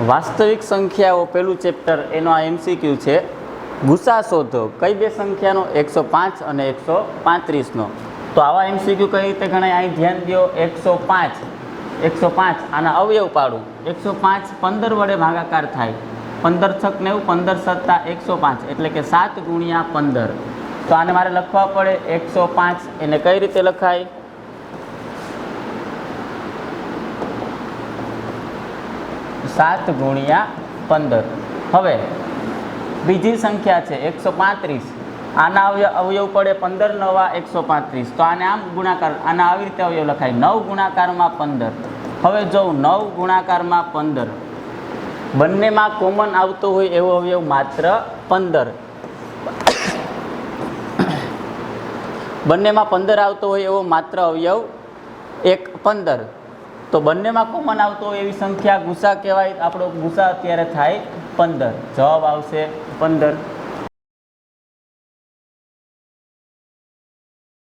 વાસ્તવિક સંખ્યાઓ પેલું ચેપ્ટર એનો આ MCQ છે. ગુસા શોધો કઈ બે સંખ્યાનો 105 અને 135નો. તો આવા MCQ કઈ રીતે ગણાય? અહીં ધ્યાન દો. 105 આના અવયવ પાડું. 105 15 વડે ભાગાકાર થાય. 15 છક 90, 15 સત્તા 105 એટલે કે 7 ગુણ્યા 15. તો આને મારે લખવા પડે 105. એને કઈ રીતે લખાય? સાત ગુણ્યા 15. હવે બીજી સંખ્યા છે 135. આના અવયવ પડે 15 નવા 135. તો આને આમ ગુણાકાર, આના આવી રીતે અવયવ લખાય 9 ગુણાકારમાં 15. હવે જો 9 ગુણાકારમાં 15 બંનેમાં કોમન આવતો હોય એવો અવયવ માત્ર 15. બંનેમાં 15 આવતો હોય એવો માત્ર અવયવ 15. તો બંનેમાં કોમન આવતો હોય એવી સંખ્યા ગુસા કહેવાય. આપણો ગુસા અત્યારે થાય 15. જવાબ આવશે 15.